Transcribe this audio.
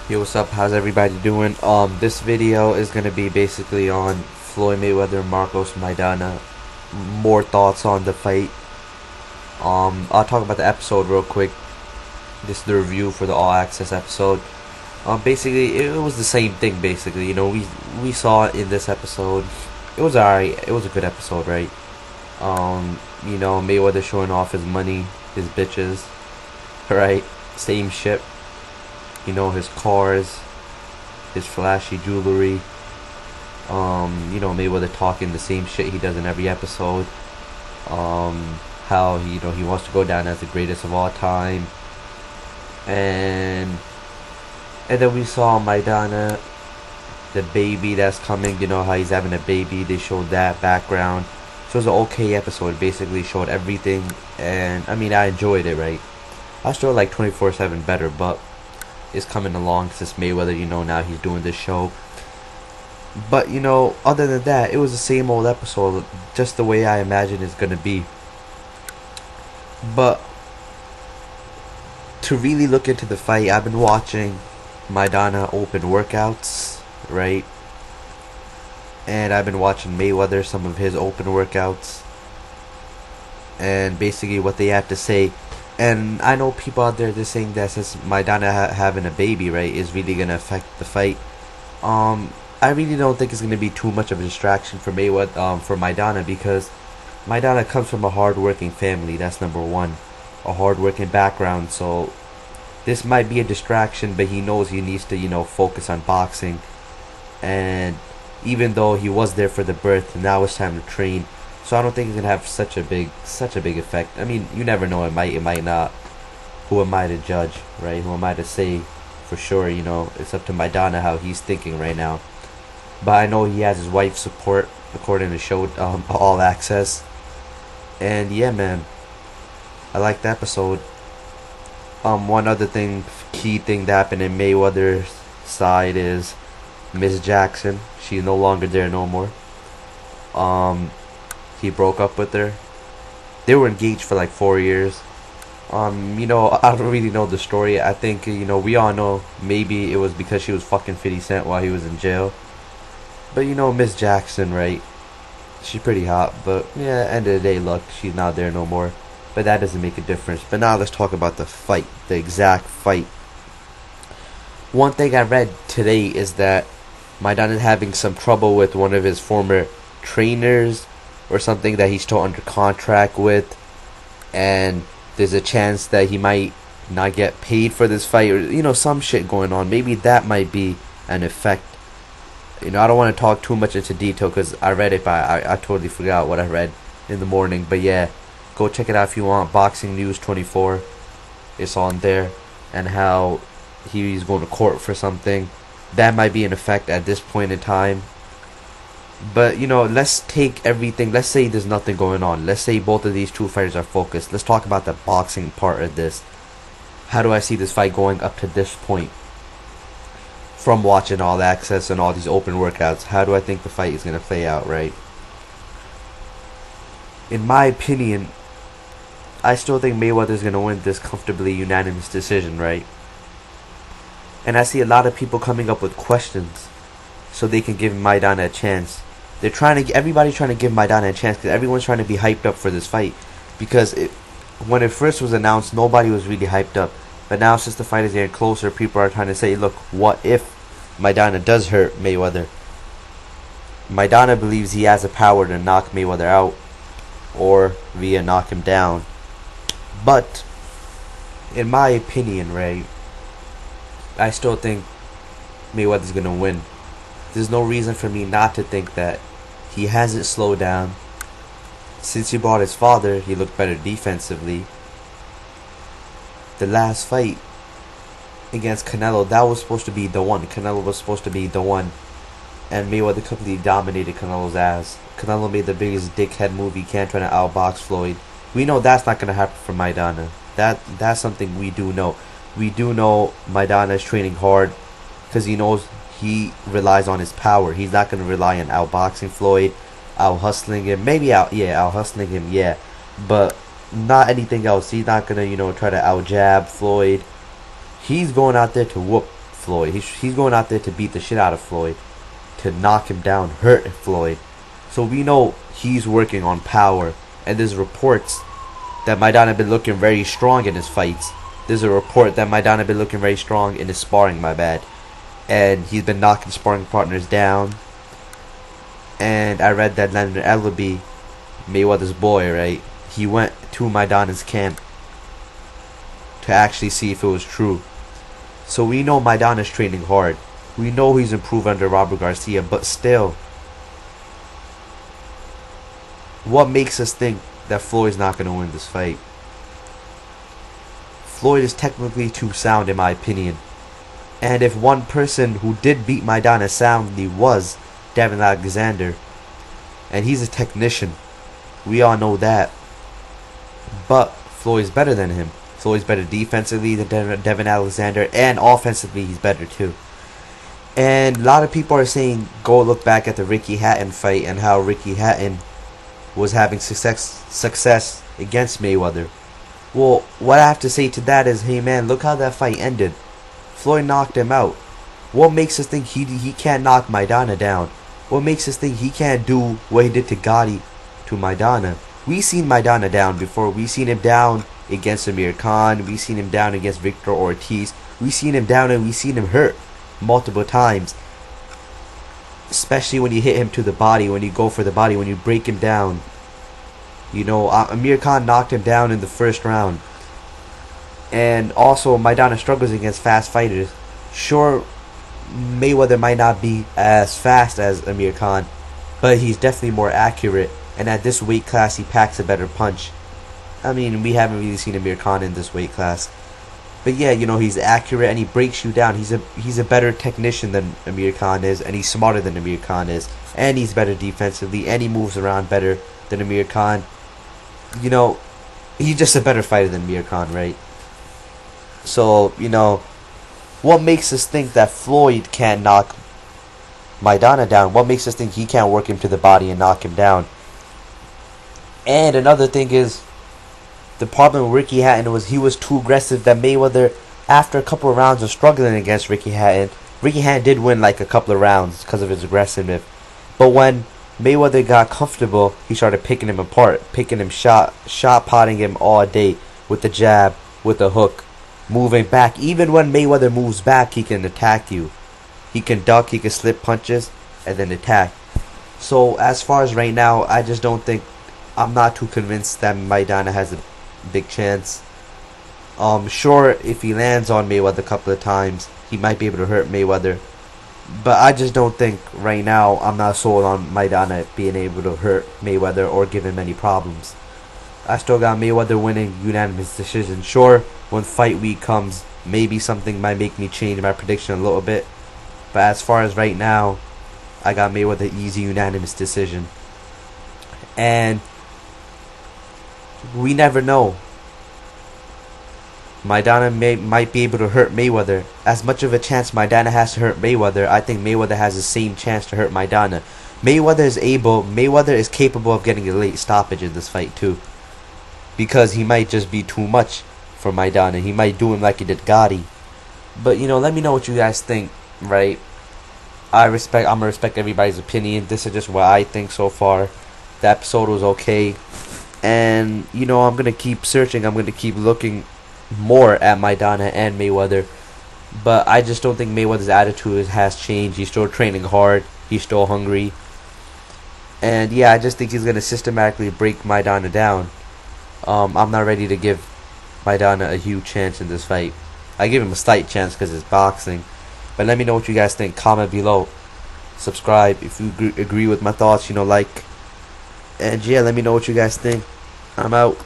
Yo, what's up? How's everybody doing? This video is gonna be basically on Floyd Mayweather, Marcos Maidana. More thoughts on the fight. I'll talk about the episode real quick. This is the review for the All Access episode. Basically, it was the same thing. Basically, we saw in this episode. It was alright. It was a good episode, right? Mayweather showing off his money, his bitches, right? Same shit. His cars, his flashy jewelry. Mayweather talking the same shit he does in every episode. How he wants to go down as the greatest of all time. And then we saw Maidana, the baby that's coming. How he's having a baby. They showed that background. So it was an okay episode. Basically showed everything, and I enjoyed it. Right, I still like 24/7 better, but is coming along since Mayweather, now he's doing this show. But, other than that, it was the same old episode, just the way I imagine it's going to be. But, to really look into the fight, I've been watching Maidana open workouts, right? And I've been watching Mayweather, some of his open workouts. And basically what they have to say. And I know people out there, they're saying that since Maidana having a baby, right, is really going to affect the fight. I really don't think it's going to be too much of a distraction for Mayweather, for Maidana, because Maidana comes from a hard-working family. That's number one, a hard-working background. So this might be a distraction, but he knows he needs to, focus on boxing. And even though he was there for the birth, now it's time to train. So I don't think it's gonna have such a big effect. You never know. It might not. Who am I to judge, right? Who am I to say for sure? It's up to Maidana how he's thinking right now. But I know he has his wife's support, according to show All Access. And yeah, man, I like the episode. One other key thing that happened in Mayweather's side is Miss Jackson. She's no longer there no more. He broke up with her. They were engaged for like 4 years. I don't really know the story. I think, we all know maybe it was because she was fucking 50 Cent while he was in jail. But, Miss Jackson, right? She's pretty hot. But, yeah, end of the day, look, she's not there no more. But that doesn't make a difference. But now let's talk about the fight. The exact fight. One thing I read today is that Maidana is having some trouble with one of his former trainers, or something that he's still under contract with, and there's a chance that he might not get paid for this fight, or some shit going on. Maybe that might be an effect. I don't want to talk too much into detail because I read it, but I totally forgot what I read in the morning. But yeah, go check it out if you want. Boxing News 24, it's on there, and how he's going to court for something. That might be an effect at this point in time. But, let's take everything. Let's say there's nothing going on. Let's say both of these two fighters are focused. Let's talk about the boxing part of this. How do I see this fight going up to this point? From watching All Access and all these open workouts, how do I think the fight is going to play out, right? In my opinion, I still think Mayweather's going to win this comfortably unanimous decision, right? And I see a lot of people coming up with questions so they can give Maidana a chance. Everybody's trying to give Maidana a chance because everyone's trying to be hyped up for this fight. Because when it first was announced, nobody was really hyped up. But now, since the fight is getting closer, people are trying to say, look, what if Maidana does hurt Mayweather? Maidana believes he has the power to knock Mayweather out, or via knock him down. But, in my opinion, right, I still think Mayweather's going to win. There's no reason for me not to think that. He hasn't slowed down. Since he brought his father, he looked better defensively. The last fight against Canelo, that was supposed to be the one. Canelo was supposed to be the one. And Mayweather completely dominated Canelo's ass. Canelo made the biggest dickhead move he can, trying to outbox Floyd. We know that's not going to happen for Maidana. That's something we do know. We do know Maidana is training hard because he knows he relies on his power. He's not going to rely on outboxing Floyd, out hustling him. Maybe out hustling him, yeah. But not anything else. He's not going to, try to out jab Floyd. He's going out there to whoop Floyd. He's going out there to beat the shit out of Floyd, to knock him down, hurt Floyd. So we know he's working on power. And there's reports that Maidana been looking very strong in his fights. There's a report that Maidana been looking very strong in his sparring, my bad. And he's been knocking sparring partners down. And I read that Leonard Ellaby, Mayweather's boy, right? He went to Maidana's camp to actually see if it was true. So we know Maidana's training hard. We know he's improved under Robert Garcia, but still, what makes us think that Floyd's not going to win this fight? Floyd is technically too sound, in my opinion. And if one person who did beat Maidana soundly was Devin Alexander, and he's a technician, we all know that. But Floyd's better than him. Floyd's better defensively than Devin Alexander, and offensively he's better too. And a lot of people are saying go look back at the Ricky Hatton fight and how Ricky Hatton was having success against Mayweather. Well, what I have to say to that is, hey man, look how that fight ended. Floyd knocked him out. What makes us think he can't knock Maidana down? What makes us think he can't do what he did to Gotti to Maidana? We seen Maidana down before. We seen him down against Amir Khan. We seen him down against Victor Ortiz. We seen him down and we seen him hurt multiple times. Especially when you hit him to the body, when you go for the body, when you break him down. You know, Amir Khan knocked him down in the first round. And also, Maidana struggles against fast fighters. Sure, Mayweather might not be as fast as Amir Khan, but he's definitely more accurate. And at this weight class, he packs a better punch. I mean, we haven't really seen Amir Khan in this weight class. But yeah, you know, he's accurate and he breaks you down. He's a better technician than Amir Khan is, and he's smarter than Amir Khan is, and he's better defensively, and he moves around better than Amir Khan. You know, he's just a better fighter than Amir Khan, right? So, you know, what makes us think that Floyd can't knock Maidana down? What makes us think he can't work him to the body and knock him down? And another thing is, the problem with Ricky Hatton was he was too aggressive. That Mayweather, after a couple of rounds of struggling against Ricky Hatton did win like a couple of rounds because of his aggressiveness. But when Mayweather got comfortable, he started picking him apart, picking him shot potting him all day with the jab, with the hook, moving back. Even when Mayweather moves back, he can attack you. He can duck, he can slip punches, and then attack. So as far as right now, I'm not too convinced that Maidana has a big chance. Sure, if he lands on Mayweather a couple of times, he might be able to hurt Mayweather. But I just don't think right now, I'm not sold on Maidana being able to hurt Mayweather or give him any problems. I still got Mayweather winning unanimous decision. Sure, when fight week comes, maybe something might make me change my prediction a little bit. But as far as right now, I got Mayweather easy unanimous decision. And we never know. Maidana might be able to hurt Mayweather. As much of a chance Maidana has to hurt Mayweather, I think Mayweather has the same chance to hurt Maidana. Mayweather is capable of getting a late stoppage in this fight too. Because he might just be too much for Maidana. He might do him like he did Gotti. But you know, let me know what you guys think, right? I'm gonna respect everybody's opinion. This is just what I think so far. The episode was okay. And you know, I'm gonna keep searching. I'm gonna keep looking more at Maidana and Mayweather. But I just don't think Mayweather's attitude has changed. He's still training hard. He's still hungry. And yeah, I just think he's gonna systematically break Maidana down. I'm not ready to give Maidana a huge chance in this fight. I give him a slight chance because it's boxing. But let me know what you guys think. Comment below. Subscribe if you agree with my thoughts. You know, like. And yeah, let me know what you guys think. I'm out.